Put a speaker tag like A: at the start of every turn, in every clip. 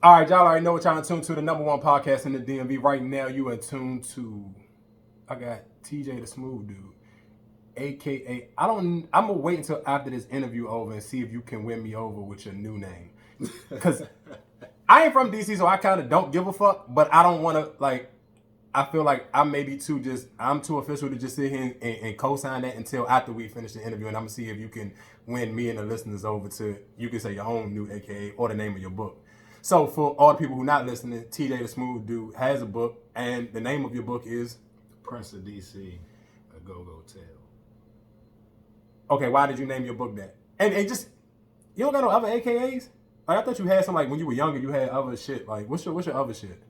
A: All right, y'all already know what y'all in tune to, the number one podcast in the DMV. Right now, you in tune to, I got Teej the Smooth Dude, a.k.a. I'm going to wait until after this interview over and see if you can win me over with your new name. Because I ain't from DC, so I kind of don't give a fuck, but I don't want to, like, I feel like I'm too official to just sit here and co-sign that until after we finish the interview, and I'm going to see if you can win me and the listeners over to, you can say your own new AKA or the name of your book. So for all the people who are not listening, Teej the Smooth Dude has a book, and the name of your book is?
B: Prince of DC, A Go-Go Tale.
A: Okay, why did you name your book that? And just, you don't got no other AKAs? Like, I thought you had some, like, when you were younger, you had other shit. Like, what's your other shit?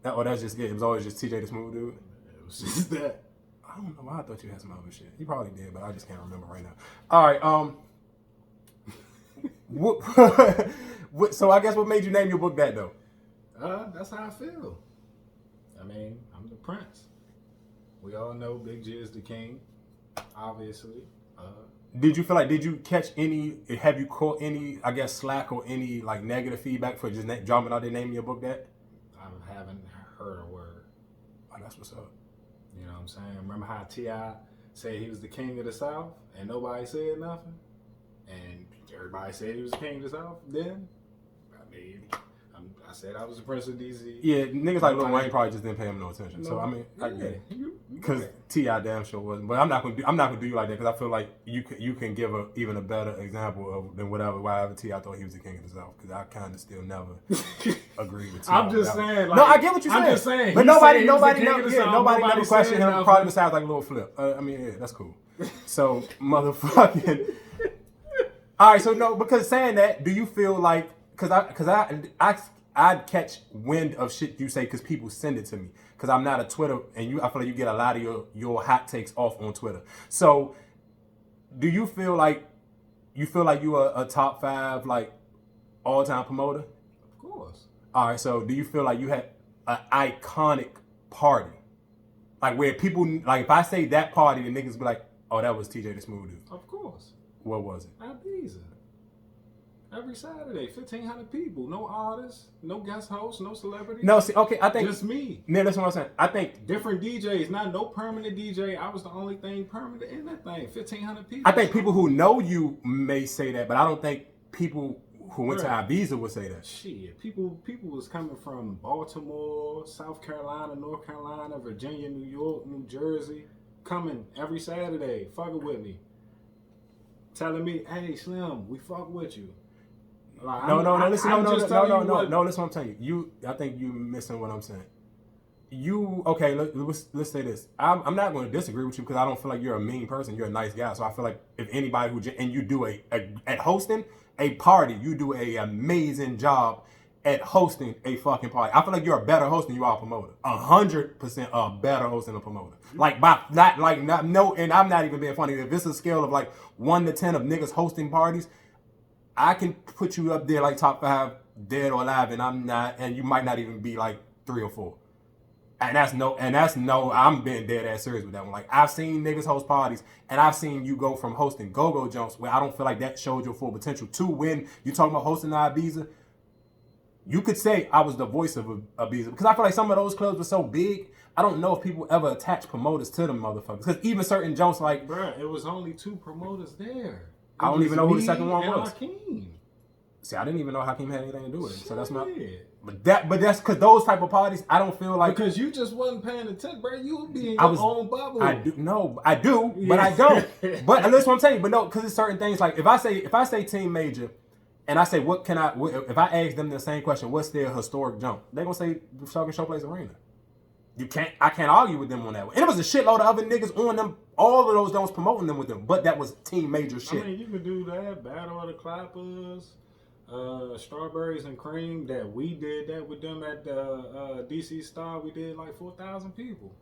A: That's just it. It was always just Teej the Smooth Dude?
B: It was just that.
A: I don't know why I thought you had some other shit. You probably did, but I just can't remember right now. All right, so I guess what made you name your book that, though?
B: That's how I feel. I mean, I'm the prince. We all know Big G is the king, obviously.
A: Did you catch any, have you caught any, I guess, slack or any, like, negative feedback for just jumping out there naming your book that?
B: I haven't heard a word.
A: Oh, that's what's up.
B: You know what I'm saying? Remember how T.I. said he was the king of the South and nobody said nothing? And everybody said he was the king of the South then? I mean, I said I was the Prince of DC.
A: Yeah, niggas like Lil Wayne probably just didn't pay him no attention. No, so I mean, I get it. Because T.I. damn sure wasn't. But I'm not gonna do you like that because I feel like you can give even a better example than whatever T.I. thought he was the king of the South. Because I kind of still never agree with T.I.
B: I'm just saying. Like,
A: no, I get what you're saying.
B: I'm just saying.
A: But nobody never questioned him. Probably besides like a little flip. I mean, yeah, that's cool. So motherfucking. All right, so no, because saying that, do you feel like because I'd catch wind of shit you say because people send it to me because I'm not a Twitter and I feel like you get a lot of your hot takes off on Twitter. So do you feel like you are a top 5 like all-time promoter?
B: Of course.
A: All right, so do you feel like you had an iconic party? Like where people, like if I say that party, the niggas be like, oh, that was Teej the Smooth Dude.
B: Of course.
A: What was it?
B: Ibiza. Every Saturday, 1,500 people. No artists, no guest hosts, no celebrities.
A: No, see, okay, I think
B: just me.
A: Yeah, that's what I'm saying. I think
B: different DJs, not no permanent DJ. I was the only thing permanent in that thing. 1,500 people.
A: I think people who know you may say that, but I don't think people who went to Ibiza would say that.
B: Shit, people was coming from Baltimore, South Carolina, North Carolina, Virginia, New York, New Jersey, coming every Saturday, fucking with me, telling me, "Hey, Slim, we fuck with you." Like,
A: no, listen what I'm telling you. I think you missing what I'm saying. Okay, let's say this. I'm not going to disagree with you because I don't feel like you're a mean person. You're a nice guy. So I feel like if anybody and you do at hosting a party, you do a amazing job at hosting a fucking party. I feel like you're a better host than you are a promoter. 100% a better host than a promoter. Like and I'm not even being funny. If it's a scale of like 1 to 10 of niggas hosting parties, I can put you up there like top 5 dead or alive, and I'm not, and you might not even be like 3 or 4. And that's no, I'm being dead ass serious with that one. Like I've seen niggas host parties, and I've seen you go from hosting go-go jumps where I don't feel like that showed your full potential to when you talking about hosting the Ibiza. You could say I was the voice of Ibiza because I feel like some of those clubs were so big. I don't know if people ever attach promoters to them motherfuckers because even certain jumps like,
B: bruh, it was only 2 promoters there.
A: I don't even know who the second one was.
B: Hakeem.
A: See, I didn't even know Hakeem had anything to do with it. Shit. So that's not. But that's because those type of parties, I don't feel like
B: because you just wasn't paying attention, bro. You would be in your own bubble.
A: I do, yeah. But I don't. But that's what I'm saying. But no, because it's certain things like if I say Team Major, and I say if I ask them the same question, what's their historic jump? They gonna say the fucking Showplace Arena. I can't argue with them on that one. And it was a shitload of other niggas on them. All of those don't promoting them with them, but that was Team Major shit.
B: I mean, you could do that. Battle of the Clappers, Strawberries and Cream. That we did that with them at the DC Star. We did like 4,000 people.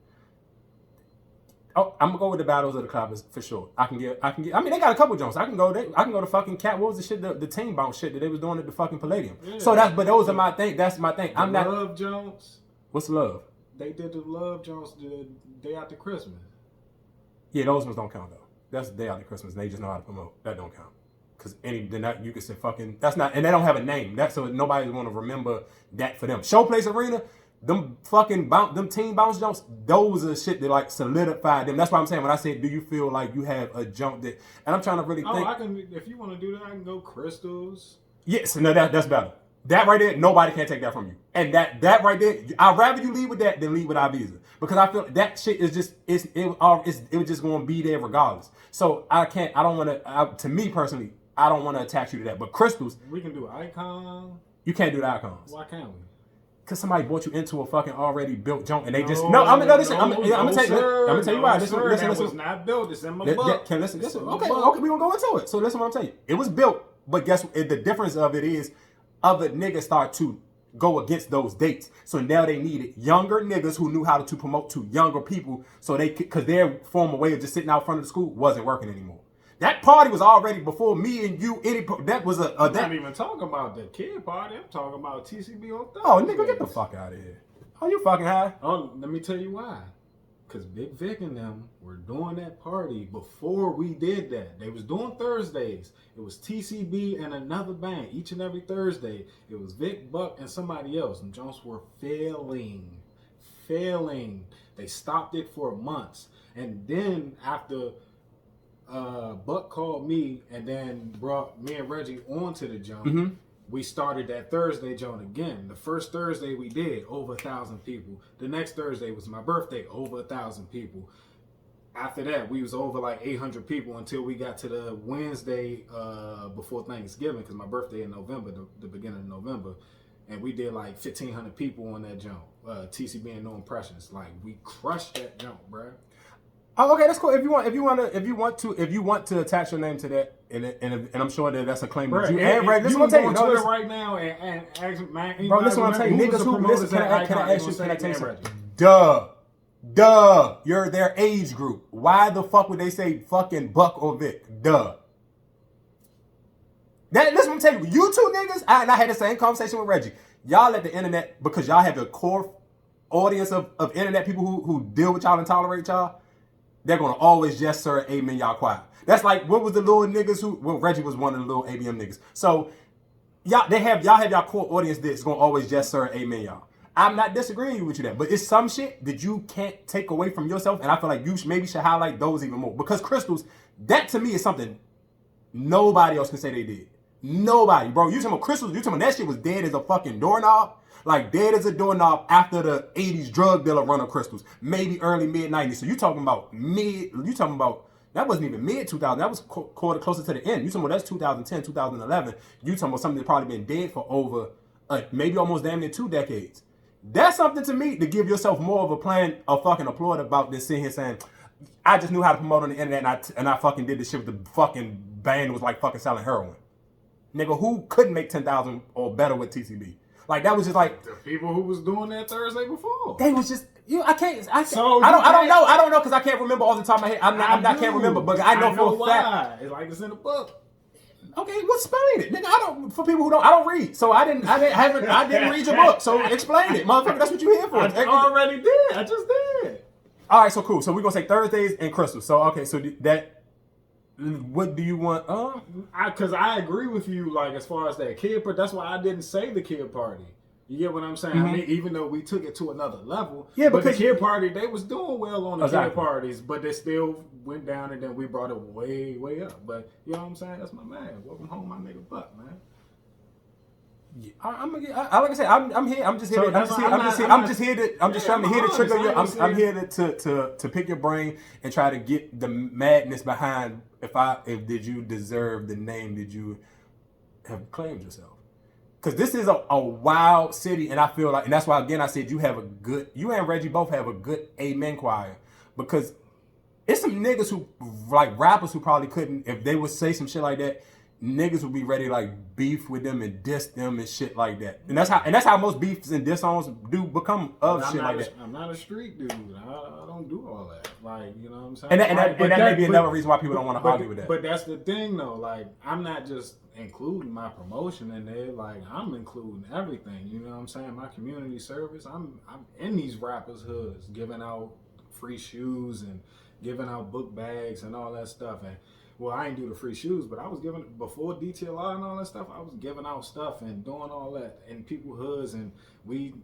A: Oh, I'm gonna go with the Battles of the Clappers for sure. I can get. I mean, they got a couple jumps. I can go to fucking Cat. What was the shit? The team bounce shit that they was doing at the fucking Palladium. Yeah. So but those are my thing. That's my thing. I'm not
B: Love Jones.
A: What's Love?
B: They did the Love Jones the day after Christmas.
A: Yeah, those ones don't count though. That's the day after Christmas. And they just know how to promote. That don't count. because then that you can say fucking that's not, and they don't have a name. That's so nobody's gonna remember that for them. Showplace Arena, them fucking them team bounce jumps, those are shit that like solidified them. That's why I'm saying when I say, do you feel like you have a jump that? And I'm trying to really think.
B: I can. If you want to do that, I can go Crystals.
A: Yes, no, that's better. That right there, nobody can take that from you. And that right there, I'd rather you leave with that than leave with Ibiza. Because I feel that shit is just, it was just going to be there regardless. So to me personally, I don't want to attach you to that. But Crystals.
B: We can do Icon.
A: You can't do the Icons.
B: Why can't we?
A: Because somebody brought you into a fucking already built junk and they just, I'm going to tell you why. Listen,
B: that was not built. It's in my book.
A: Listen. Okay, we're going to go into it. So listen what I'm telling you. It was built, but guess what? The difference of it is, other niggas start to go against those dates. So now they needed younger niggas who knew how to promote to younger people so they could, because their former way of just sitting out front of the school wasn't working anymore. That party was already before me and you. That was
B: I'm not even talking about the kid party. I'm talking about TCB on Thursday.
A: Oh, nigga, get the fuck out of here. Oh, you fucking high?
B: Oh, let me tell you why. Because Big Vic and them were doing that party before we did that. They was doing Thursdays. It was TCB and another band each and every Thursday. It was Vic, Buck, and somebody else. And Jones were failing. They stopped it for months. And then after Buck called me and then brought me and Reggie onto the jump, we started that Thursday joint again. The first Thursday we did, over 1,000 people. The next Thursday was my birthday, over 1,000 people. After that, we was over like 800 people until we got to the Wednesday before Thanksgiving, because my birthday in November, the beginning of November. And we did like 1,500 people on that jump. TCB and No Impressions. Like, we crushed that jump, bruh.
A: Oh, okay, that's cool. If you want to attach your name to that, and I'm sure that that's a claim that you and Ray. Listen, what I'm telling you.
B: Right now and ask man.
A: Bro, listen, what I'm telling you. Niggas who listen, can I ask you? Can I tell you something? Duh. You're their age group. Why the fuck would they say fucking Buck or Vic? Duh. Listen, what I'm telling you. You two niggas, and I had the same conversation with Reggie. Y'all let the internet, because y'all have the core audience of internet people who deal with y'all and tolerate y'all. They're gonna always yes sir, amen, y'all quiet. That's like, what was the little niggas Reggie was one of the little ABM niggas. So y'all have y'all core audience that's gonna always yes sir, amen, y'all. I'm not disagreeing with you that, but it's some shit that you can't take away from yourself, and I feel like you maybe should highlight those even more. Because Crystals, that to me is something nobody else can say they did. Nobody, bro. You talking about Crystals, you talking about that shit was dead as a fucking doorknob. Like dead as a doorknob after the 80s drug dealer run of Crystals. Maybe early, mid-90s. So you talking about that wasn't even mid-2000. That was closer to the end. You talking about that's 2010, 2011. You talking about something that's probably been dead for over, maybe almost damn near 2 decades. That's something to me to give yourself more of a plan of fucking applaud about than sitting here saying, I just knew how to promote on the internet and I fucking did this shit with the fucking band was like fucking selling heroin. Nigga, who couldn't make 10,000 or better with TCB? Like that was just like
B: the people who was doing that Thursday before.
A: They was just I don't know because I can't remember off the top of my head. I can't remember, but I know for a fact.
B: It's like it's in the book.
A: Okay, well explain it, nigga. For people who I don't read, so I didn't read your book. So explain it, motherfucker. That's what you here for.
B: I already did. I just did.
A: All right, so cool. So we're gonna say Thursdays and Crystals. So okay, so that. What do you want?
B: Because I agree with you, like as far as that kid, but that's why I didn't say the kid party. You get what I'm saying? I mean, even though we took it to another level, but the kid party, they was doing well on the kid parties, but they still went down, and then we brought it way, way up. But you know what I'm saying? That's my man. Welcome home, my nigga Buck, man.
A: Yeah, like I said, I'm here. I'm just here. I'm just trying to hear the trigger. I'm here to pick your brain and try to get the madness behind. If did you deserve the name? Did you have claimed yourself? Because this is a wild city, and I feel like, and that's why again I said you and Reggie both have a good amen choir, because it's some niggas who like rappers who probably couldn't, if they would say some shit like that. Niggas would be ready to like beef with them and diss them and shit like that. And that's how most beefs and diss songs do become shit like that.
B: I'm not a street dude. I don't do all that. Like, you know what I'm saying?
A: And that may be another reason why people don't want to argue with that.
B: But that's the thing though. Like, I'm not just including my promotion in there. Like, I'm including everything. You know what I'm saying? My community service. I'm in these rappers' hoods, giving out free shoes and giving out book bags and all that stuff. And Well, I ain't do the free shoes, but I was giving before DTLR and all that stuff. I was giving out stuff and doing all that in people hoods, and we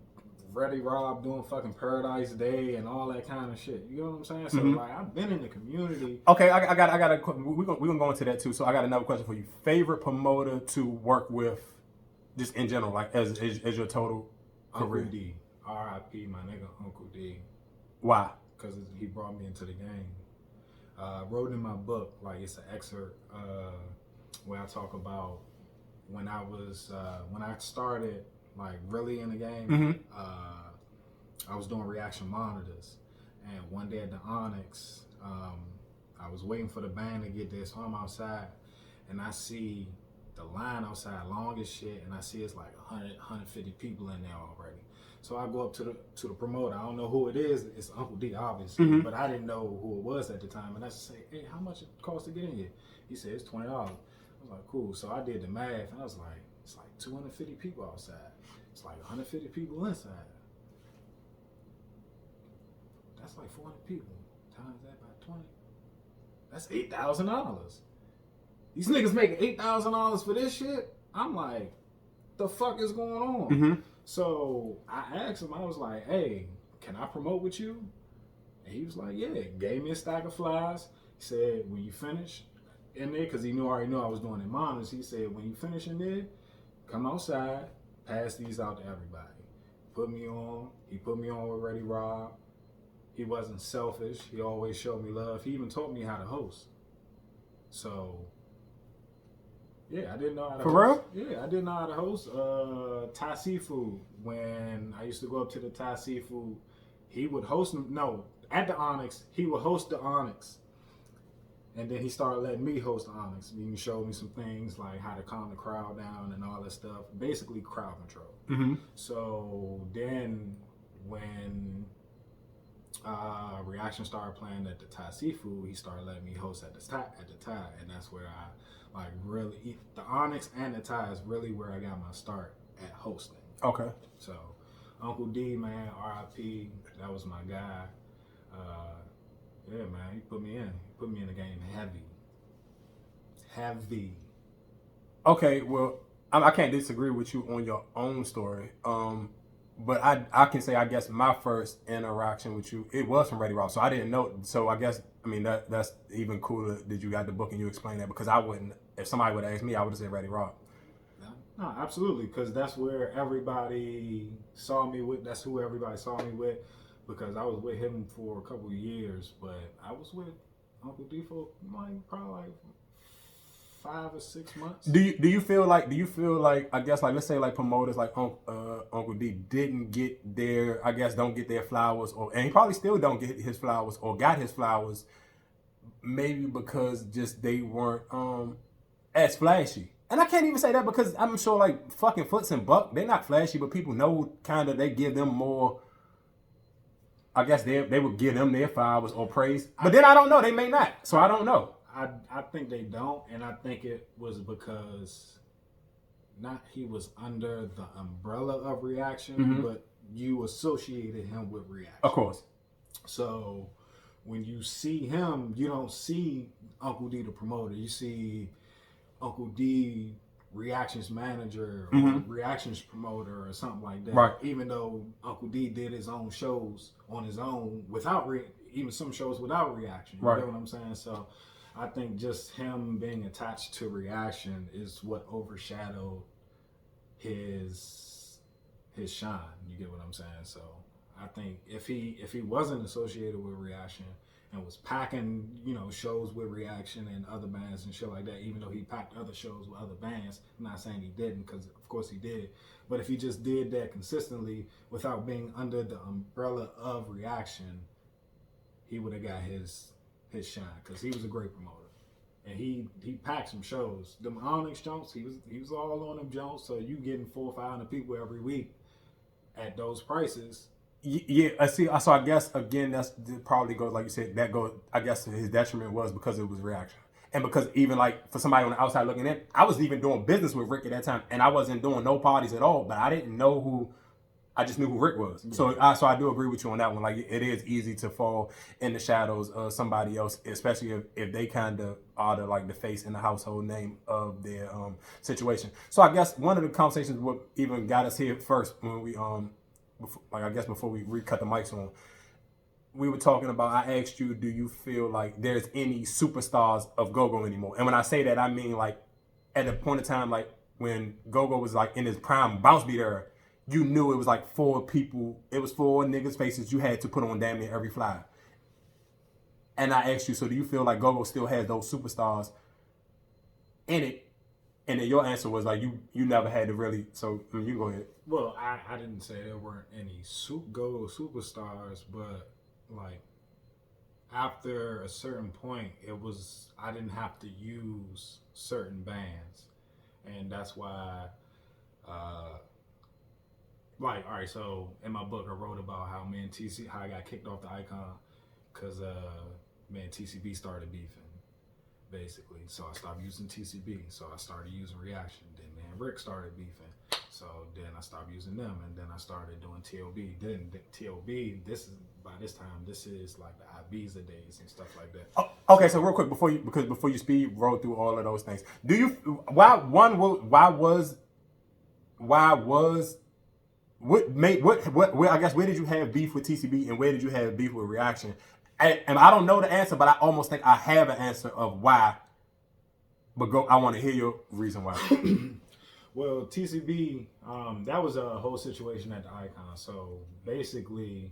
B: Ready Rob doing fucking Paradise Day and all that kind of shit. You know what I'm saying? So like, I've been in the community.
A: Okay, I got a. We're gonna go into that too. So I got another question for you. Favorite promoter to work with, just in general, like as your total career.
B: Uncle D, R.I.P. my nigga Uncle D.
A: Why?
B: Because he brought me into the game. Wrote in my book, like it's an excerpt where I talk about when I started like really in the game. I was doing reaction monitors, and one day at the Onyx, I was waiting for the band to get there, so I'm outside, and I see the line outside long as shit, and I see it's like 100, 150 people in there already. So I go up to the promoter. I don't know who it is. It's Uncle D, obviously, but I didn't know who it was at the time. And I just say, "Hey, how much it costs to get in here?" He said, "It's $20." I was like, "Cool." So I did the math, and I was like, "It's like 250 people outside. It's like 150 people inside. That's like 400 people. Times that by 20. That's $8,000. These niggas making $8,000 for this shit." I'm like, "The fuck is going on?" So I asked him, I was like, "Hey, can I promote with you?" And he was like, "Yeah." Gave me a stack of flyers. He said, "When you finish in there," because he already knew I was doing it monitors. He said, "When you finish in there, come outside, pass these out to everybody." Put me on. He put me on with Ready Rob. He wasn't selfish. He always showed me love. He even taught me how to host. So yeah, I didn't know how to
A: host.
B: For real? Yeah, I didn't know how to host. Thai Seafood, when I used to go up to the Thai Seafood, he would host them. No, at the Onyx, he would host the Onyx. And then he started letting me host the Onyx. He showed me some things like how to calm the crowd down and all that stuff. Basically crowd control. So then when Reaction started playing at the Thai Seafood, he started letting me host at the Thai, and that's where I like really, the Onyx and the Thai is really where I got my start at hosting.
A: Okay.
B: So Uncle D, man, R.I.P. That was my guy. Yeah, man, he put me in the game heavy.
A: Okay, well, I can't disagree with you on your own story. But I can say, I guess my first interaction with you, it was from Ready Rock. So I didn't know. So I guess, I mean, that's even cooler that you got the book and you explained that, because I wouldn't, if somebody would have asked me, I would have said Ready Rock.
B: No, absolutely. Because that's where everybody saw me with. That's who everybody saw me with, because I was with him for a couple of years. But I was with Uncle D for probably like 5 or 6 months.
A: Do you feel like I guess, like, let's say like promoters like Uncle D didn't get their, I guess, don't get their flowers, and he probably still don't get his flowers or got his flowers, maybe because just they weren't as flashy. And I can't even say that, because I'm sure like fucking Foots and Buck, they're not flashy, but people know kind of, they give them more. I guess they would give them their flowers or praise, but then I don't know, they may not, so I don't know.
B: I think they don't, and I think it was because he was under the umbrella of Reaction, but you associated him with Reaction.
A: Of course.
B: So when you see him, you don't see Uncle D the promoter. You see Uncle D Reactions manager or Reactions promoter or something like that.
A: Right.
B: Even though Uncle D did his own shows on his own without even some shows without Reaction. You know what I'm saying? So I think just him being attached to Reaction is what overshadowed his shine. You get what I'm saying? So I think if he wasn't associated with Reaction and was packing, shows with Reaction and other bands and shit like that, even though he packed other shows with other bands, I'm not saying he didn't, because of course he did, but if he just did that consistently without being under the umbrella of Reaction, he would have got his shine, because he was a great promoter. And he packed some shows. Them Onyx Jones, he was all on them Jones, so you getting 400 or 500 people every week at those prices.
A: Yeah, I see. So I guess, again, that's probably goes, like you said, that goes, I guess his detriment was because it was Reaction. And because even like for somebody on the outside looking in, I was even doing business with Rick at that time, and I wasn't doing no parties at all, but I didn't know who I just knew who Rick was. So I do agree with you on that one. Like, it is easy to fall in the shadows of somebody else, especially if they kind of are the face and the household name of their situation. So I guess one of the conversations what even got us here first when we before we recut the mics on, we were talking about, I asked you, do you feel like there's any superstars of go-go anymore? And when I say that, I mean like at a point in time, like when go-go was like in his prime bounce beat era, you knew it was like 4 people, it was 4 niggas' faces you had to put on damn near every flyer. And I asked you, so do you feel like go-go still has those superstars in it? And then your answer was like, you never had to really, so I mean, you go ahead.
B: Well, I didn't say there weren't any go-go superstars, but like after a certain point, I didn't have to use certain bands. And that's why, like, all right, so in my book, I wrote about how I got kicked off the Icon because me and TCB started beefing, basically. So I stopped using TCB. So I started using Reaction. Then me and Rick started beefing. So then I stopped using them, and then I started doing TOB. Then TOB, by this time, this is like the Ibiza days and stuff like that.
A: Oh, okay, so real quick before you speed roll through all of those things, do you why I guess where did you have beef with TCB and where did you have beef with Reaction? And I don't know the answer, but I almost think I have an answer of why. But I want to hear your reason why.
B: Well, TCB, that was a whole situation at the Icon. So basically,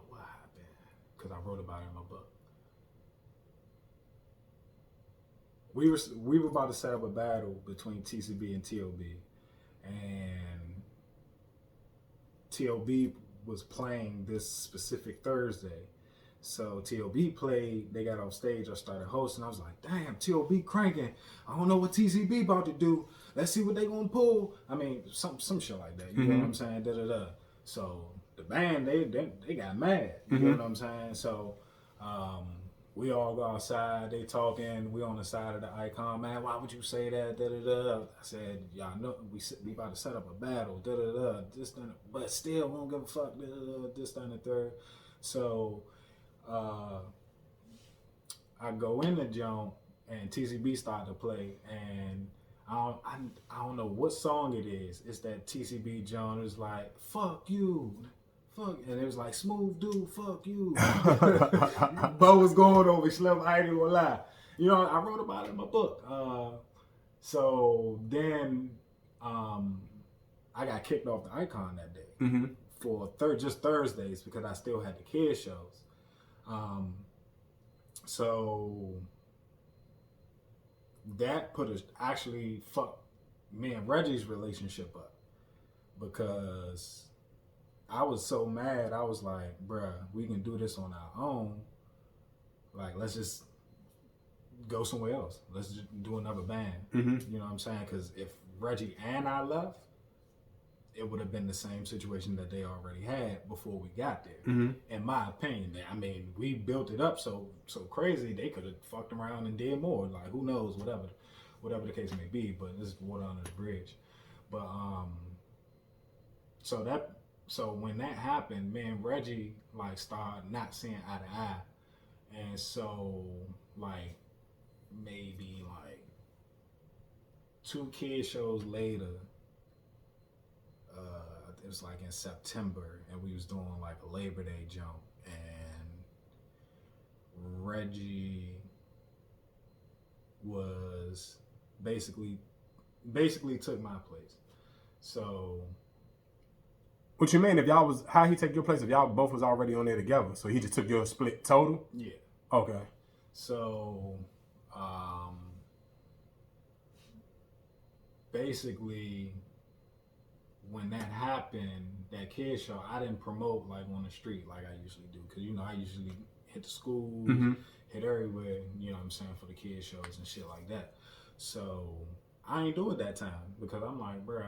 B: what happened? Because I wrote about it in my book. We were about to set up a battle between TCB and TOB, and TOB was playing this specific Thursday. So TOB played, they got off stage, I started hosting. I was like, damn, TOB cranking. I don't know what TCB about to do. Let's see what they gonna pull. I mean, some shit like that. You know what I'm saying? Da-da-da. So the band, they got mad. You know what I'm saying? So we all go outside, they talking, we on the side of the Icon, man, why would you say that? Da-da-da. I said, y'all know we about to set up a battle, da-da-da, this, that, but still, we don't give a fuck, da-da-da, this, that, and the third. So I go in the joint and TCB started to play, and I don't know what song it is. It's that TCB joint. It was like, fuck you. Fuck, and it was like, Smooth Dude, fuck you. Bo was going over Slim, I ain't even gonna lie. You know, I wrote about it in my book. So then I got kicked off the Icon that day for just Thursdays because I still had the kids shows. So that actually fucked me and Reggie's relationship up because I was so mad. I was like, bruh, we can do this on our own. Like, let's just go somewhere else. Let's just do another band. You know what I'm saying? Because if Reggie and I left, it would have been the same situation that they already had before we got there. In my opinion, I mean, we built it up so crazy, they could have fucked around and did more. Like, who knows, whatever the case may be, but this is water under the bridge. But, so when that happened, me and Reggie, like, started not seeing eye to eye. And so, like, maybe, like, 2 kid shows later, it was like in September, and we was doing like a Labor Day jump, and Reggie was basically took my place. So
A: what you mean, if y'all was, how he take your place if y'all both was already on there together? So he just took your split total?
B: Yeah.
A: Okay.
B: So basically, when that happened, that kid show, I didn't promote like on the street like I usually do. Because, you know, I usually hit the schools, hit everywhere, you know what I'm saying, for the kid shows and shit like that. So I ain't do it that time because I'm like, bro,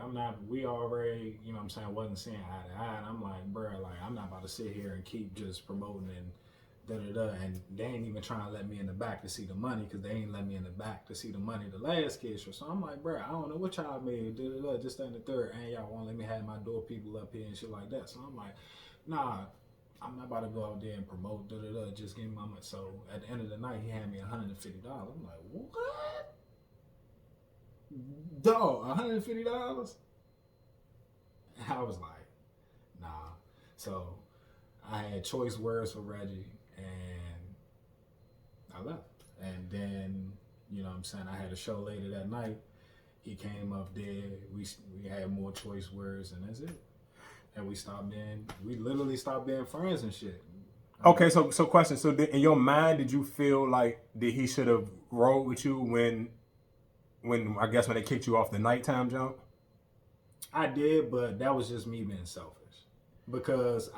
B: we already, you know what I'm saying, wasn't seeing eye to eye. And I'm like, bro, like, I'm not about to sit here and keep just promoting and And they ain't even trying to let me in the back to see the money because they ain't let me in the back to see the money the last kid show. So I'm like, bro, I don't know what y'all made, just that and the third, and y'all won't let me have my door people up here and shit like that. So I'm like, nah, I'm not about to go out there and promote, just give me my money. So at the end of the night, he had me $150. I'm like, what? Dog, $150? I was like, nah. So I had choice words for Reggie, and I left. And then, you know what I'm saying, I had a show later that night. He came up there. We had more choice words, and that's it. And we literally stopped being friends and shit.
A: Okay, so question. So in your mind, did you feel like that he should have rolled with you when I guess when they kicked you off the nighttime jump?
B: I did, but that was just me being selfish. Because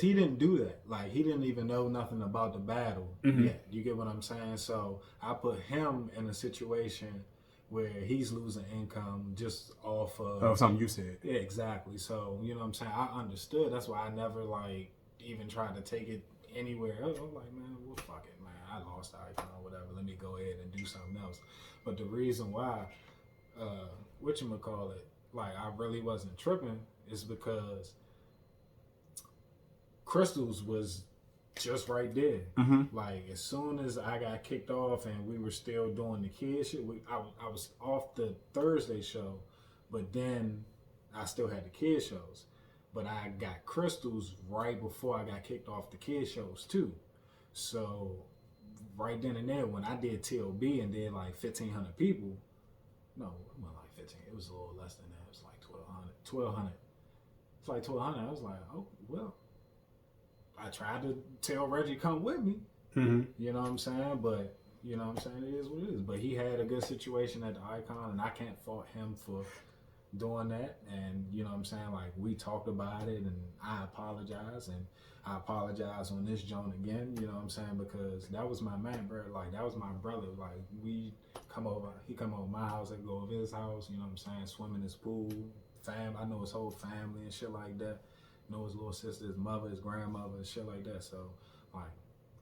B: he didn't do that. Like, he didn't even know nothing about the battle yet. You get what I'm saying? So I put him in a situation where he's losing income just off of
A: something you said.
B: Yeah, exactly. So, you know what I'm saying? I understood. That's why I never, like, even tried to take it anywhere else. I'm like, man, well, fuck it, man. I lost the icon or whatever. Let me go ahead and do something else. But the reason why, whatchamacallit, like, I really wasn't tripping is because Crystals was just right there. Like, as soon as I got kicked off and we were still doing the kid shit, I was off the Thursday show, but then I still had the kid shows. But I got Crystals right before I got kicked off the kid shows too. So right then and there, when I did TLB and did like 1,500 people, no, it wasn't like 15. It was a little less than that. It was like 1,200. It's like 1,200. I was like, oh, well. I tried to tell Reggie come with me. You know what I'm saying? But, you know what I'm saying? It is what it is. But he had a good situation at the Icon, and I can't fault him for doing that. And, you know what I'm saying? Like, we talked about it, and I apologize. And I apologize on this joint again, you know what I'm saying? Because that was my man, bro. Like, that was my brother. Like, he come over my house, I go over his house, you know what I'm saying? Swim in his pool, I know his whole family and shit like that. Know his little sister, his mother, his grandmother, and shit like that. So, like,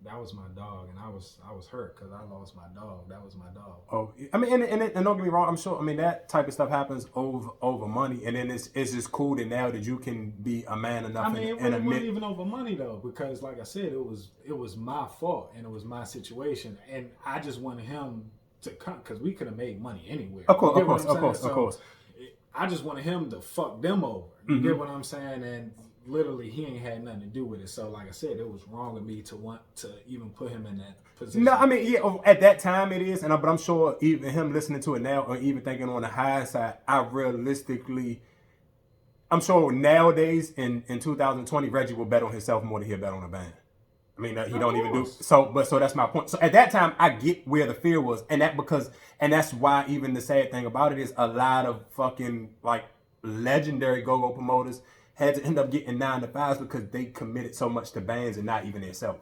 B: that was my dog, and I was hurt because I lost my dog. That was my dog. Oh,
A: I mean, and don't get me wrong. I'm sure. I mean, that type of stuff happens over money, and then it's just cool that now that you can be a man enough.
B: I mean, it wasn't even over money though, because like I said, it was my fault and it was my situation, and I just wanted him to come because we could have made money anywhere.
A: Of course.
B: I just wanted him to fuck them over. You get what I'm saying? And literally, he ain't had nothing to do with it. So, like I said, it was wrong of me to want to even put him in that position.
A: No, I mean, yeah, at that time it is, but I'm sure even him listening to it now, or even thinking on the high side, I'm sure nowadays in 2020, Reggie will bet on himself more than he'll bet on a band. I mean, he don't even do so. But so that's my point. So at that time, I get where the fear was, and that's why even the sad thing about it is a lot of fucking like legendary go-go promoters had to end up getting 9-to-5s because they committed so much to bands and not even themselves.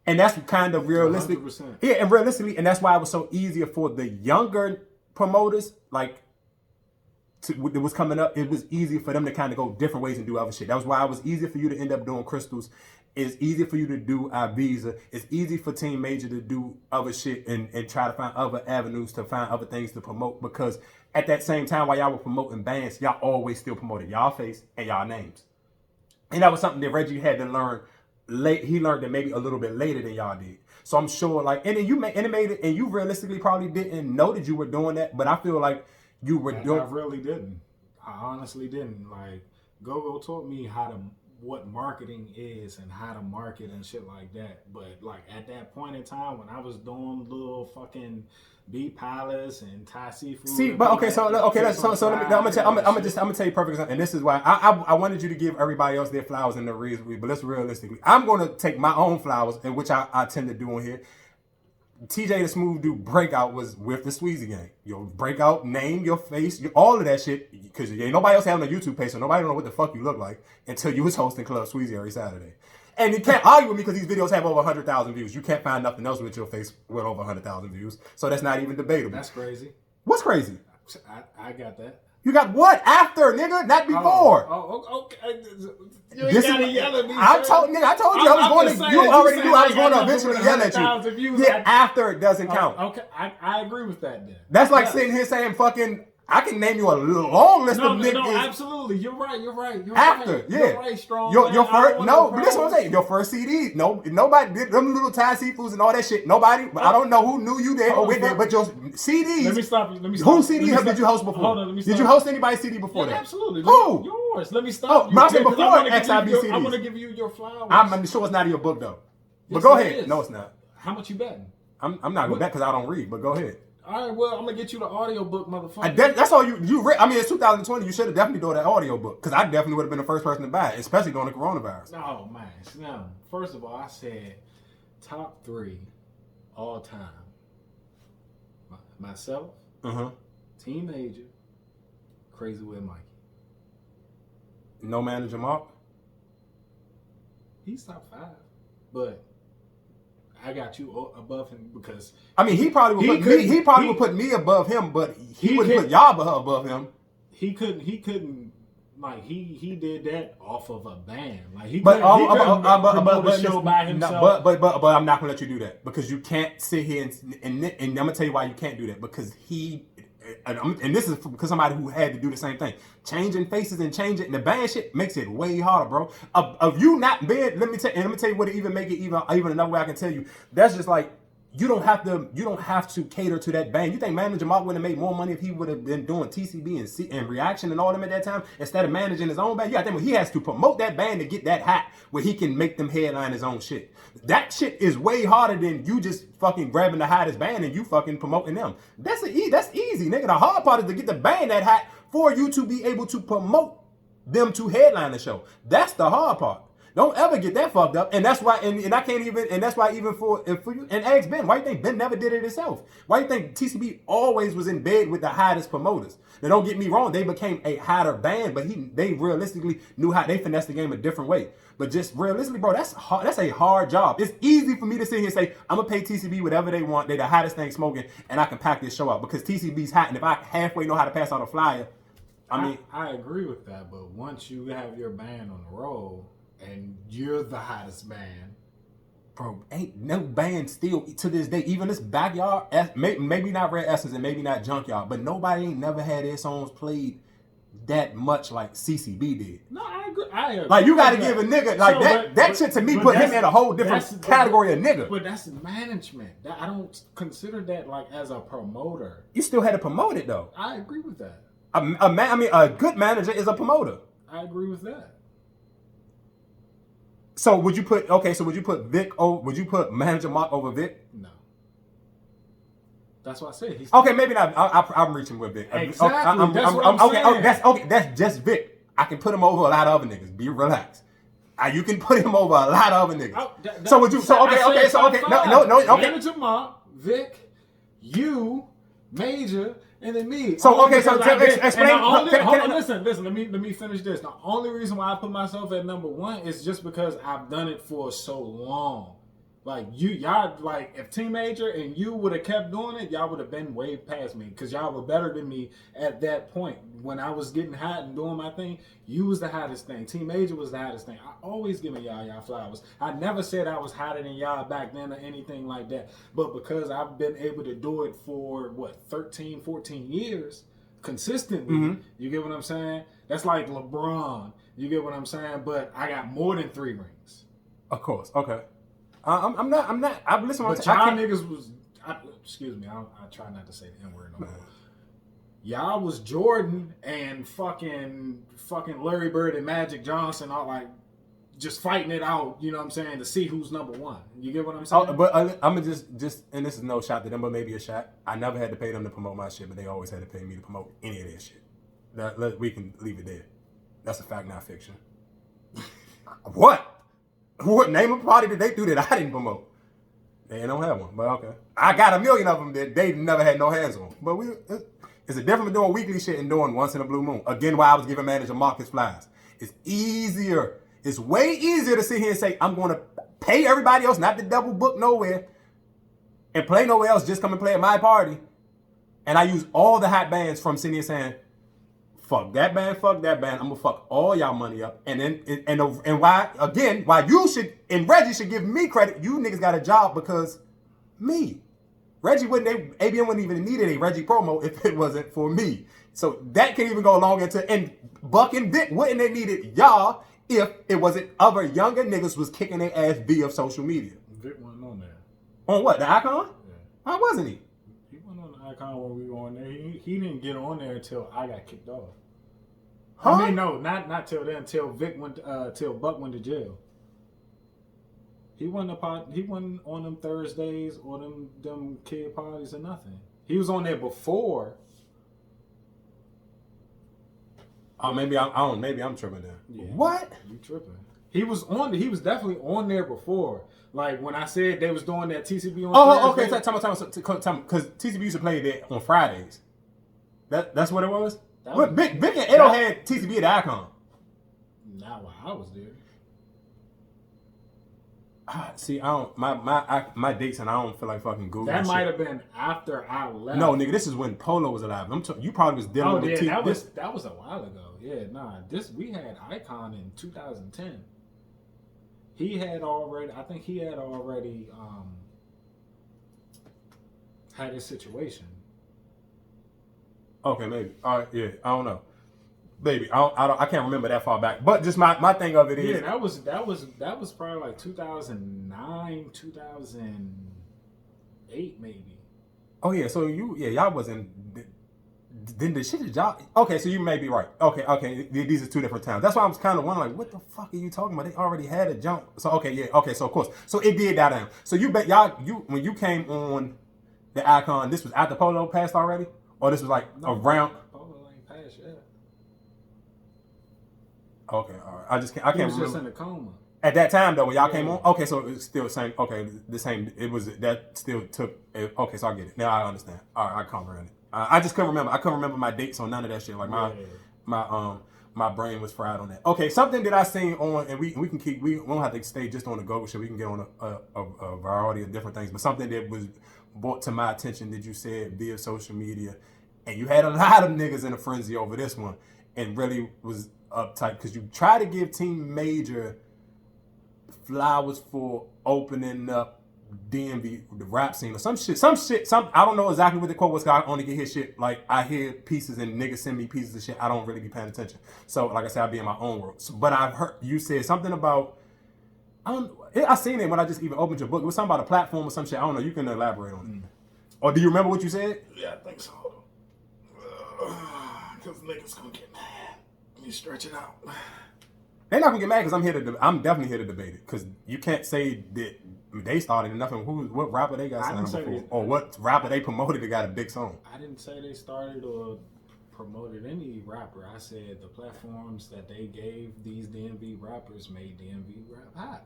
A: And that's kind of realistic.
B: 100%.
A: Yeah, and realistically, and that's why it was so easier for the younger promoters, like, it was coming up, it was easier for them to kind of go different ways and do other shit. That was why it was easier for you to end up doing Crystals. It's easier for you to do Ibiza. It's easy for Team Major to do other shit and try to find other avenues to find other things to promote, because at that same time while y'all were promoting bands, y'all always still promoted y'all face and y'all names. And that was something that Reggie had to learn late. He learned it maybe a little bit later than y'all did. So I'm sure, like, and then you made it, and you realistically probably didn't know that you were doing that, but I feel like you were doing.
B: I really didn't. I honestly didn't. Like, Gogo taught me what marketing is and how to market and shit like that. But like at that point in time when I was doing little fucking B Palace and Thai seafood.
A: See, but okay, so let me. I'm gonna tell you perfect example, and this is why I wanted you to give everybody else their flowers and their reason. But let's realistically, I'm gonna take my own flowers, and which I tend to do on here. TJ the Smooth Dude breakout was with the Sweezy gang. Your breakout, name, your face, all of that shit. Because ain't nobody else having a YouTube page, so nobody don't know what the fuck you look like until you was hosting Club Sweezy every Saturday. And you can't argue with me because these videos have over 100,000 views. You can't find nothing else with your face with over 100,000 views. So that's not even debatable.
B: That's crazy.
A: What's crazy?
B: I got that.
A: You got what? After, nigga, not before.
B: Okay. You ain't gotta yell at me.
A: I told you I was going to. You already knew I was going to eventually yell at you. Yeah, after it doesn't count.
B: Okay, I agree with that then.
A: That's like sitting here saying fucking. I can name you a long list of niggas.
B: No, absolutely. You're right.
A: After, yeah.
B: You're right, strong.
A: Your first, no, but this is what I'm saying. Your first CD, nobody did them little Thai seafoods and all that shit. Nobody, I don't know who knew you there or with that, but your CDs.
B: Let me stop you.
A: Whose CD did you host before?
B: Hold on, let me stop.
A: Did you host anybody's CD before that?
B: Absolutely.
A: Who?
B: Yours. Let me stop you.
A: I said before XIB
B: I'm gonna give you your flowers.
A: I'm sure it's not in your book though. But go ahead. No, it's not.
B: How much you betting?
A: I'm not gonna bet because I don't read. But go ahead.
B: All right, well, I'm gonna get you the audio book, motherfucker.
A: That's all you read. I mean, it's 2020. You should have definitely done that audio book because I definitely would have been the first person to buy it, especially during the coronavirus.
B: Oh man, no. First of all, I said top 3 all time. Myself, Team Major, Crazy with Mikey.
A: No Manager Mark.
B: He's top 5, but I got you above him because
A: I mean he probably would put me above him, but he wouldn't put y'all above him.
B: He couldn't like he did that off of a band. Like he
A: but
B: promote a show by himself.
A: But I'm not gonna let you do that because you can't sit here and I'm gonna tell you why you can't do that because and this is because somebody who had to do the same thing. Changing faces and changing the band shit makes it way harder, bro. Of you not being, let me tell you what it even make it even another way I can tell you. That's just like you don't have to cater to that band. You think Manager Mark would have made more money if he would have been doing TCB and Reaction and all them at that time instead of managing his own band? You got to think he has to promote that band to get that hot where he can make them headline his own shit. That shit is way harder than you just fucking grabbing the hottest band and you fucking promoting them. That's easy, nigga. The hard part is to get the band that hot for you to be able to promote them to headline the show. That's the hard part. Don't ever get that fucked up. And that's why, and I can't even, and that's why even for you, and ask Ben, why you think Ben never did it himself? Why you think TCB always was in bed with the hottest promoters? Now don't get me wrong, they became a hotter band, but they realistically knew how they finessed the game a different way. But just realistically, bro, that's a hard job. It's easy for me to sit here and say, I'm gonna pay TCB whatever they want, they the hottest thing smoking, and I can pack this show out because TCB's hot, and if I halfway know how to pass out a flyer,
B: I agree with that, but once you have your band on the roll, and you're the hottest band,
A: bro. Ain't no band still to this day. Even this backyard, maybe not Red Essence and maybe not Junkyard, but nobody ain't never had their songs played that much like CCB did.
B: No, I agree.
A: Like you got to give a nigga like that shit to me put him in a whole different category of nigga.
B: But that's management. I don't consider that like as a promoter.
A: You still had to promote it though.
B: I agree with that.
A: A good manager is a promoter.
B: I agree with that.
A: So would you put Vic over? Would you put Manager Mark over Vic?
B: No. That's what I said.
A: Okay, maybe not. I'm reaching with Vic.
B: Exactly. That's what I'm saying.
A: That's just Vic. I can put him over a lot of other niggas. Be relaxed. You can put him over a lot of other niggas. So would you? So okay. No. Okay.
B: Manager Mark, Vic, you, Major. And then me.
A: So okay, so explain.
B: Listen. Let me finish this. The only reason why I put myself at number 1 is just because I've done it for so long. Like y'all, like if Team Major and you would have kept doing it, y'all would have been way past me because y'all were better than me at that point. When I was getting hot and doing my thing, you was the hottest thing. Team Major was the hottest thing. I always giving y'all flowers. I never said I was hotter than y'all back then or anything like that. But because I've been able to do it for 13, 14 years consistently, you get what I'm saying? That's like LeBron. You get what I'm saying? But I got more than 3 rings.
A: Of course. Okay. I'm not. I'm listening.
B: But y'all niggas was. Excuse me. I try not to say the N-word no more. Y'all was Jordan and fucking Larry Bird and Magic Johnson all like just fighting it out. You know what I'm saying, to see who's number 1. You get what I'm saying?
A: But I'm gonna just and this is no shot to them, but maybe a shot. I never had to pay them to promote my shit, but they always had to pay me to promote any of their shit. We can leave it there. That's a fact, not fiction. What name of party did they do that I didn't promote? They don't have one, but okay. I got a million of them that they never had no hands on. But it's a difference doing weekly shit and doing once in a blue moon. Again, why I was giving Manager Marcus flies. It's easier. It's way easier to sit here and say, I'm going to pay everybody else not to double book nowhere and play nowhere else, just come and play at my party. And I use all the hot bands from sitting here saying, fuck that band, I'm gonna fuck all y'all money up, and then and why you should and Reggie should give me credit. You niggas got a job because me. Reggie ABM wouldn't even needed a Reggie promo if it wasn't for me. So that can even go along into, and Buck and Vic wouldn't they needed y'all if it wasn't other younger niggas was kicking their ass via social media.
B: Vic wasn't on there.
A: On what, the Icon?
B: Yeah.
A: Why wasn't he?
B: He wasn't on the Icon when we were on there. He didn't get on there until I got kicked off.
A: Huh?
B: I mean, no, not till then. Till Buck went to jail. He wasn't on them Thursdays or them kid parties or nothing. He was on there before.
A: Oh, maybe I'm tripping there.
B: Yeah,
A: what?
B: You tripping? He was definitely on there before. Like when I said they was doing that TCB on.
A: Oh, okay. So tell me, because TCB used to play that on Fridays. That's what it was. Look, Vic and Edo had TCB at the Icon.
B: Not while I was there.
A: See, I don't my dates, and I don't feel like fucking Google.
B: That might have been after I left.
A: No, nigga, this is when Polo was alive. You probably was dealing with
B: that was a while ago. Yeah, nah. We had Icon in 2010. He had already had his situation.
A: Okay, maybe. All right, yeah, I don't know. Baby, I can't remember that far back. But just my thing of it is,
B: that was probably like 2009, 2008 maybe.
A: Oh yeah, so y'all wasn't. Then the shit is y'all. Okay, so you may be right. Okay, these are two different times. That's why I was kind of wondering, like, what the fuck are you talking about? They already had a jump. So okay, so of course, so it did die down. So you bet when you came on the Icon, this was after Polo passed already, or this was like around.
B: Polo ain't passed yet.
A: Okay, all right. I can't remember.
B: He was just in a coma.
A: At that time though, when y'all came on, okay, so it's still the same. Okay, the same. It was that still took. Okay, so I get it now. I understand. All right, I comprehend it. I just couldn't remember. I couldn't remember my dates on none of that shit. Like my brain was fried on that. Okay, something that I seen on, and we can keep. We won't have to stay just on the gogo shit. We can get on a variety of different things. But something that was brought to my attention that you said via social media, and you had a lot of niggas in a frenzy over this one, and really was uptight because you try to give Team Major flowers for opening up DMV, the rap scene, or some shit. I don't know exactly what the quote was. Cause I only get his shit. Like I hear pieces and niggas send me pieces of shit. I don't really be paying attention. So like I said, I be in my own world. So, but I've heard you said something about. I seen it when I just even opened your book. It was something about a platform or some shit. I don't know. You can elaborate on it. Or do you remember what you said?
B: Yeah, I think so. Because niggas gonna get mad. Let me stretch it out.
A: They're not gonna get mad because I'm definitely here to debate it. Because you can't say that they started and nothing. What rapper they got signed before, or what rapper they promoted that got a big song?
B: I didn't say they started or promoted any rapper. I said the platforms that they gave these DMV rappers made DMV rap hot.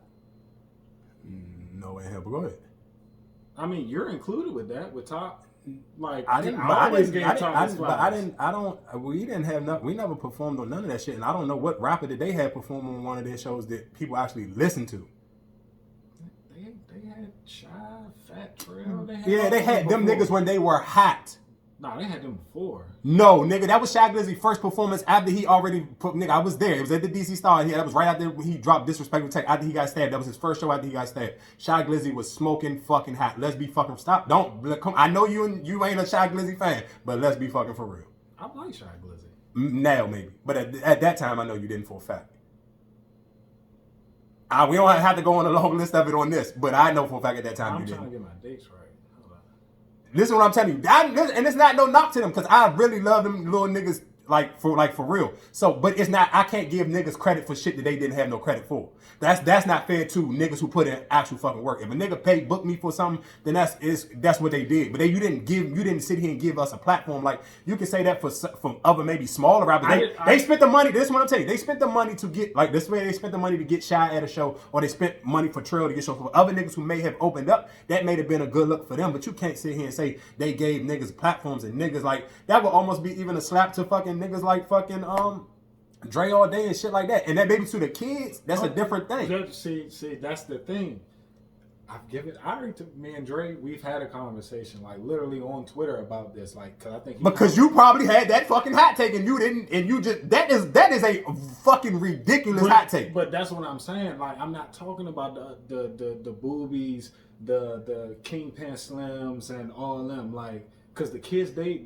A: No way, hell, but go ahead.
B: I mean, you're included with that with Top. Like
A: we never performed on none of that shit, and I don't know what rapper did they have perform on one of their shows that people actually listened to.
B: They had Shy, Fat Trail.
A: They had them niggas when they were hot.
B: Nah, they had them before.
A: No, nigga, that was Shy Glizzy's first performance after he already put, nigga, I was there. It was at the DC Star. That was right after he dropped Disrespectful Tech after he got stabbed. That was his first show after he got stabbed. Shy Glizzy was smoking fucking hot. Let's be fucking, stop. Come. I know you ain't a Shy Glizzy fan, but let's be fucking for real.
B: I like Shy Glizzy.
A: Now, maybe. But at that time, I know you didn't for a fact. We don't have to go on a long list of it on this, but I know for a fact at that time you didn't.
B: I'm trying to get my dates right.
A: Listen what I'm telling you. And it's not no knock to them, because I really love them little niggas for real. So, but it's not, I can't give niggas credit for shit that they didn't have no credit for. That's not fair to niggas who put in actual fucking work. If a nigga book me for something, then that's what they did. But you didn't sit here and give us a platform. Like, you can say that from other maybe smaller rappers. They spent the money. This is what I'm telling you. They spent the money to get, like, this way they spent the money to get Shy at a show, or they spent money for Trill to get show. For other niggas who may have opened up, that may have been a good look for them. But you can't sit here and say they gave niggas platforms, and niggas like that would almost be even a slap to fucking niggas like fucking Dre all day and shit like that. And that maybe to the kids, that's a different thing.
B: See, that's the thing. Me and Dre, we've had a conversation, like literally on Twitter about this, like, cause I think
A: because you probably had that fucking hot take and you didn't, and you just that is a fucking ridiculous hot take.
B: But that's what I'm saying. Like, I'm not talking about the boobies, the Kingpin Slims, and all of them. Like, cause the kids they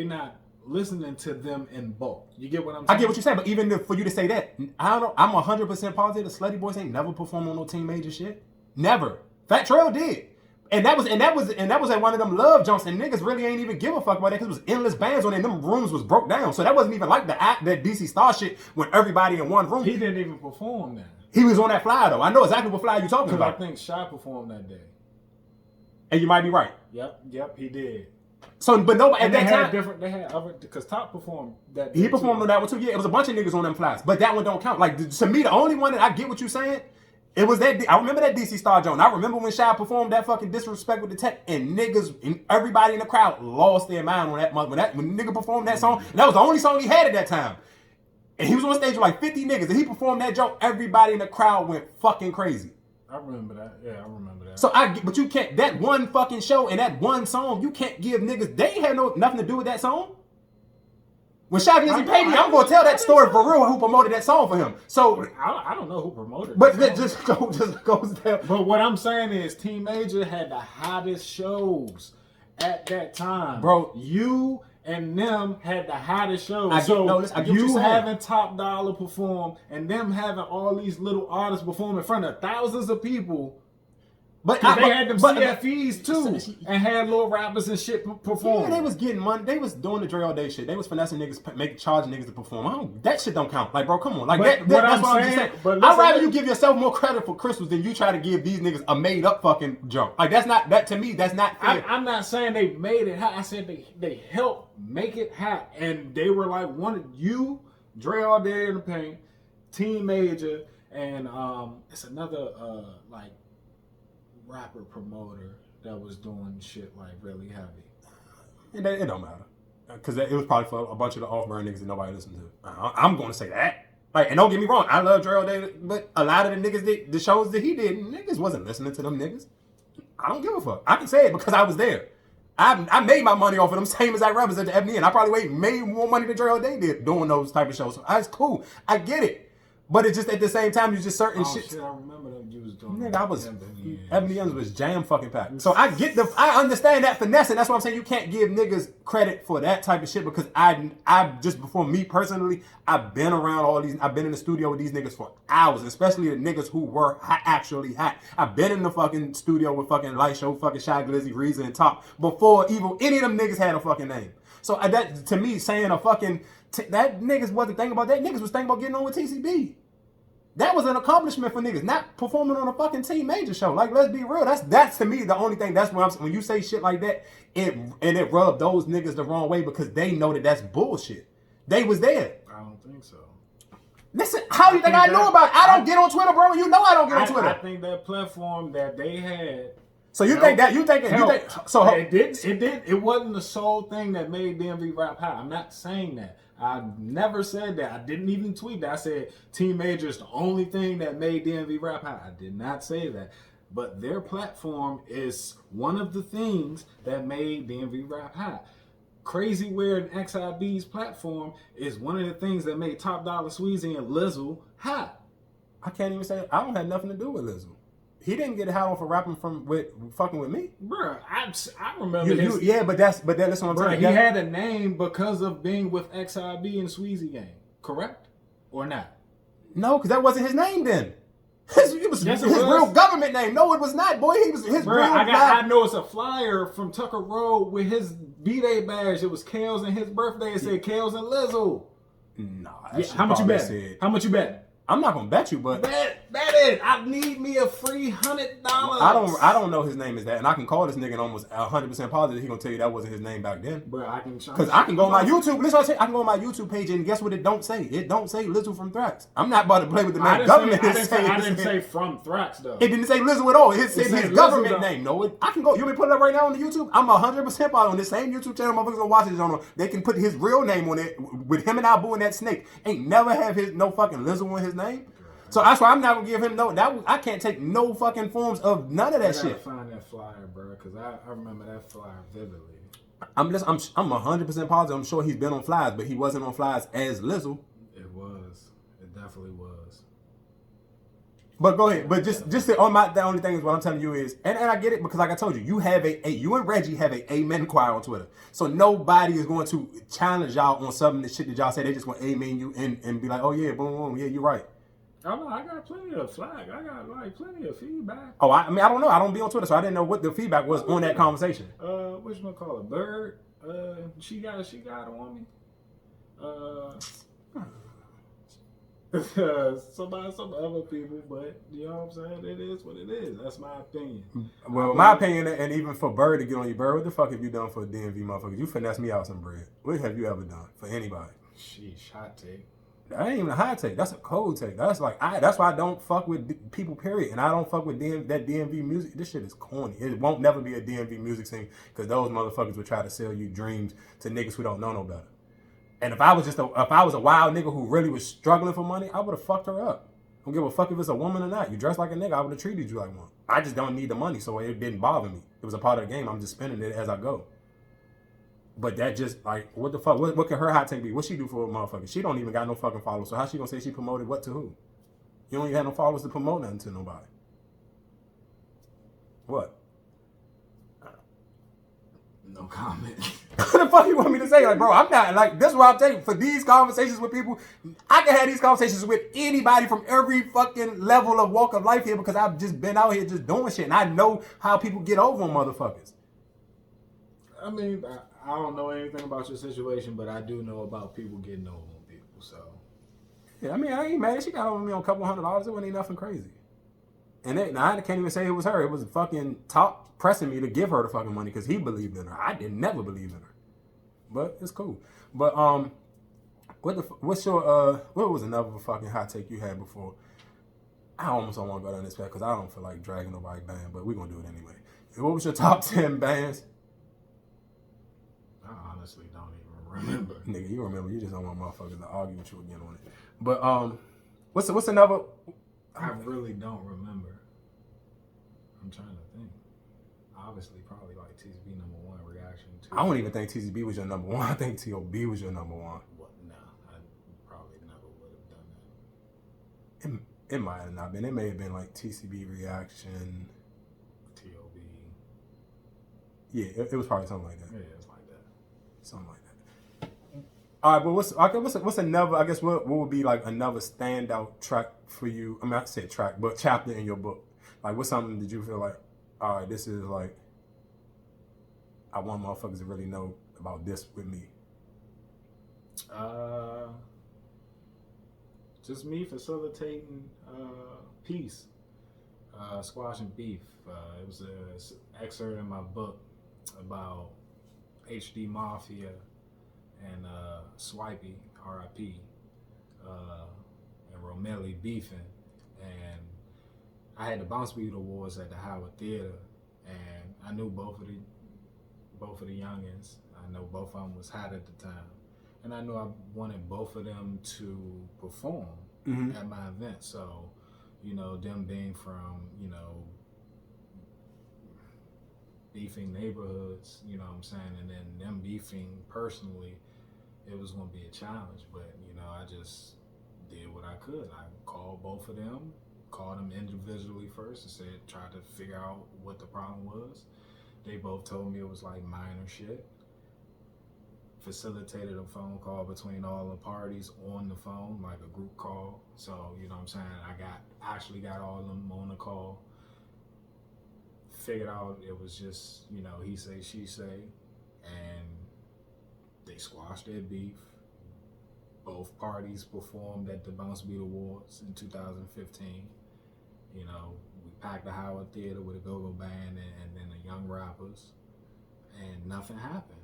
B: not listening to them in bulk. You get what I'm saying?
A: I get what you're saying, but even for you to say that, I don't know. I'm 100% positive the Slutty Boys ain't never performed on no Team Major shit. Never. Fat Trail did. And that was at one of them love jumps, and niggas really ain't even give a fuck about that because it was endless bands on it and them rooms was broke down. So that wasn't even like that DC Star shit when everybody in one room.
B: He didn't even perform that.
A: He was on that flyer though. I know exactly what flyer you're talking about.
B: I think Shy performed that day.
A: And you might be right.
B: Yep, he did.
A: So, but nobody at that time.
B: They had other, because Top performed that.
A: He performed on that one too. Yeah, it was a bunch of niggas on them flyers, but that one don't count. Like to me, the only one that I get what you saying, it was that. I remember that DC Star Jones. I remember when Shy performed that fucking Disrespect with the Tech, and niggas and everybody in the crowd lost their mind on that month when nigga performed that song. And that was the only song he had at that time. And he was on stage with like 50 niggas, and he performed that joke. Everybody in the crowd went fucking crazy.
B: I remember that. Yeah, I remember that.
A: So but you can't, that one fucking show and that one song, you can't give niggas, they ain't had nothing to do with that song. When Shaq Lizzy paid me, I'm going to tell that story for real who promoted that song for him. So
B: I don't know who promoted it.
A: But that just goes down.
B: But what I'm saying is Team Major had the hottest shows at that time.
A: Bro.
B: You and them had the hottest shows.
A: I get
B: you having Top Dollar perform and them having all these little artists perform in front of thousands of people. But they had them CFEs too, and had little rappers and shit perform.
A: Yeah, they was getting money. They was doing the Dre all day shit. They was finessing niggas, charging niggas to perform. That shit don't count. Like, bro, come on. Like that's what I'm just saying. I'd rather you give yourself more credit for Christmas than you try to give these niggas a made up fucking jump. Like to me, that's not fair.
B: I'm not saying they made it hot. I said they helped make it hot, and they were like you, Dre all day in the paint, Team Major, and it's another like rapper promoter that was doing shit like really heavy.
A: It don't matter because it was probably for a bunch of the off-brand niggas that nobody listened to. I'm going to say that. Like, and don't get me wrong, I love Dre all day, but a lot of the niggas the shows that he did, niggas wasn't listening to them niggas. I don't give a fuck. I can say it because I was there. I made my money off of them same as I represent the FBN. I probably made more money than Dre all day did doing those type of shows. So that's cool. I get it. But it's just at the same time, you just certain shit.
B: Shit, I remember that you was doing.
A: Nigga, I was FBNs was jam fucking packed. So I understand that finesse, and that's why I'm saying you can't give niggas credit for that type of shit because I just before me personally, I've been around all these. I've been in the studio with these niggas for hours, especially the niggas who were actually hot. I've been in the fucking studio with fucking Light Show, fucking Shy Glizzy, Reason, and Top before even any of them niggas had a fucking name. So that to me, saying a fucking that niggas wasn't thinking about that. Niggas was thinking about getting on with TCB. That was an accomplishment for niggas, not performing on a fucking Team Major show. Like, let's be real. That's to me the only thing. That's what when you say shit like that, it rubbed those niggas the wrong way because they know that's bullshit. They was there.
B: I don't think so.
A: Listen, how do you think I know about it? I don't get on Twitter, bro. You know I don't get on Twitter.
B: I think that platform that they had.
A: So you think so?
B: It did. It wasn't the sole thing that made DMV rap high. I'm not saying that. I never said that. I didn't even tweet that. I said Team Major is the only thing that made DMV rap high. I did not say that. But their platform is one of the things that made DMV rap high. Crazy Weird and XIB's platform is one of the things that made Top Dollar, Sweezy, and Lizzo hot.
A: I can't even say I don't have nothing to do with Lizzo. He didn't get hot off of rapping fucking with me,
B: bro. I remember his.
A: But that's what I'm saying.
B: He had a name because of being with XIB and Sweezy Gang, correct or not?
A: No, because that wasn't his name then. It was his real government name. No, it was not, boy. He was his real.
B: I know it's a flyer from Tucker Road with his B-Day badge. It was Kales and his birthday. It said Kales and Lizzo.
A: Nah.
B: How much you bet? How much you bet?
A: I'm not gonna bet you, but
B: bet it. I need me a free $100.
A: I don't know his name is that, and I can call this nigga and almost 100% positive he gonna tell you that wasn't his name back then.
B: But I can
A: because I can go on my YouTube. Listen, I can go on my YouTube page and guess what it don't say? It don't say Lizzo from Thrax. I'm not about to play with the man government.
B: I didn't say from Thrax though.
A: It didn't say Lizzo at all. It said his government name. No, I can go. You want me to put it up right now on the YouTube? I'm 100% positive on this same YouTube channel. Motherfuckers gonna watch it on. They can put his real name on it with him and Abu and that snake. Ain't never have no fucking Lizzo on his name. So that's why I'm not gonna give him I can't take no fucking forms of none of that shit.
B: I gotta find that flyer, bro, because I remember that flyer vividly.
A: I'm 100% positive. I'm sure he's been on flyers, but he wasn't on flyers as Lizzle.
B: It was. It definitely was.
A: But go ahead. But just the only thing is what I'm telling you is, and I get it because like I told you, you and Reggie have a amen choir on Twitter. So nobody is going to challenge y'all on some of the shit that y'all say. They just want to amen you and be like, oh yeah, boom, boom, yeah, you're right.
B: I got plenty of flag. I got like plenty of feedback.
A: Oh, I don't know. I don't be on Twitter, so I didn't know what the feedback was on that conversation.
B: Which one call it? Bird. She got on me. Some other people, but you know what I'm saying? It is what it is. That's my opinion.
A: Well, my opinion, and even for Bird to get on you, Bird, what the fuck have you done for DMV motherfuckers? You finesse me out some bread. What have you ever done for anybody?
B: Sheesh, hot take.
A: That ain't even a hot take. That's a cold take. That's like that's why I don't fuck with people, period. And I don't fuck with that DMV music. This shit is corny. It won't never be a DMV music scene because those motherfuckers would try to sell you dreams to niggas who don't know no better. And if I was a wild nigga who really was struggling for money, I would have fucked her up. I don't give a fuck if it's a woman or not. You dress like a nigga, I would have treated you like one. I just don't need the money, so it didn't bother me. It was a part of the game. I'm just spending it as I go. But that just, like, what the fuck? What can her hot take be? What she do for a motherfucker? She don't even got no fucking followers. So how she gonna say she promoted what to who? You don't even have no followers to promote nothing to nobody. What?
B: No comment.
A: What the fuck you want me to say? Like, bro, I'm not, like, this is what I'm saying. For these conversations with people, I can have these conversations with anybody from every fucking level of walk of life here because I've just been out here just doing shit. And I know how people get over on motherfuckers.
B: I mean, I don't know anything about your situation, but I do know about people getting over on people, so.
A: Yeah, I mean, I ain't mad. She got over me on a couple $100. It wasn't nothing crazy. And I can't even say it was her. It was fucking Top pressing me to give her the fucking money because he believed in her. I did never believe in her. But it's cool. But what was another fucking hot take you had before? I almost don't want to go down this path because I don't feel like dragging nobody band, but we're gonna do it anyway. What was your top 10 bands?
B: I honestly don't even remember.
A: Nigga, you remember? You just don't want motherfuckers to argue with you again on it. But what's another?
B: I really don't remember. I'm trying to think. Obviously, probably like TCB #1 reaction to.
A: I don't even think TCB was your number one. I think T.O.B. was your number one.
B: What? No, I probably never would have done that.
A: It might have not been. It may have been like TCB reaction.
B: T.O.B.
A: Yeah, it was probably something like that.
B: Yeah, it was like that.
A: Something like that. All right, but what's another? I guess what would be like another standout track for you? I mean, I said track, but chapter in your book. Like, what's something that you feel like? All right, this is like, I want motherfuckers to really know about this with me.
B: Just me facilitating peace, squashing beef. It was an excerpt in my book about HD Mafia and Swipey, R.I.P., and Romelli beefing, and I had the Bounce Beat Awards at the Howard Theater, and I knew both of the youngins. I know both of them was hot at the time, and I knew I wanted both of them to perform at my event. So, you know, them being from, you know, beefing neighborhoods, you know what I'm saying, and then them beefing personally, it was going to be a challenge. But, you know, I just did what I could. I called both of them. Called them individually first and said, tried to figure out what the problem was. They both told me it was like minor shit. Facilitated a phone call between all the parties on the phone, like a group call. So, you know what I'm saying? I actually got all of them on the call. Figured out it was just, you know, he say, she say, and they squashed their beef. Both parties performed at the Bounce Beat Awards in 2015. You know, we packed the Howard Theater with a go-go band and then the young rappers, and nothing happened.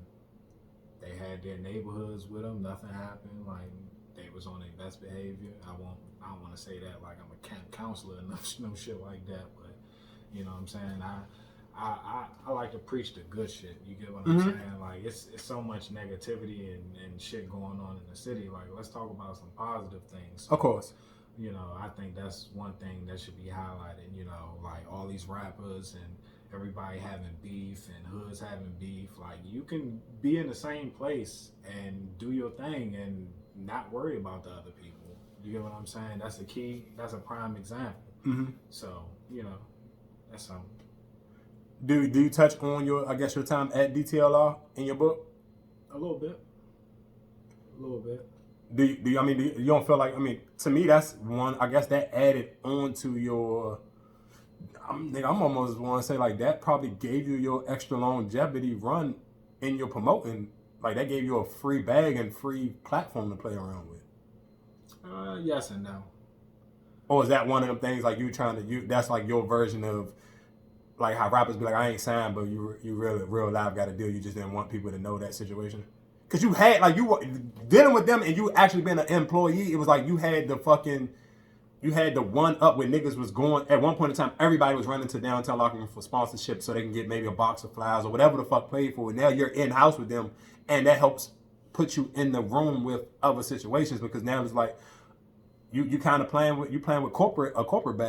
B: They had their neighborhoods with them, nothing happened. Like, they was on their best behavior. I don't want to say that like I'm a camp counselor and no shit like that, but you know what I'm saying? I like to preach the good shit. You get what I'm saying? Like, it's so much negativity and shit going on in the city. Like, let's talk about some positive things. So,
A: of course.
B: You know, I think that's one thing that should be highlighted. You know, like all these rappers and everybody having beef and hoods having beef. Like you can be in the same place and do your thing and not worry about the other people. You get what I'm saying? That's a key. That's a prime example.
A: Mm-hmm.
B: So, you know, that's something.
A: Do you touch on your time at DTLR in your book?
B: A little bit. A little bit.
A: Do you don't feel like, to me that's one, I guess that added on to your, I'm almost want to say like that probably gave you your extra longevity run in your promoting. Like that gave you a free bag and free platform to play around with.
B: Yes and no.
A: Or is that one of them things like that's like your version of like how rappers be like, I ain't signed, but you really real live got a deal. You just didn't want people to know that situation. Cause you had like you were dealing with them and you actually been an employee. It was like you had the one up where niggas was going at one point in time. Everybody was running to downtown locker room for sponsorship so they can get maybe a box of flyers or whatever the fuck paid for. And now you're in house with them, and that helps put you in the room with other situations because now it's like you kind of playing with a corporate bag.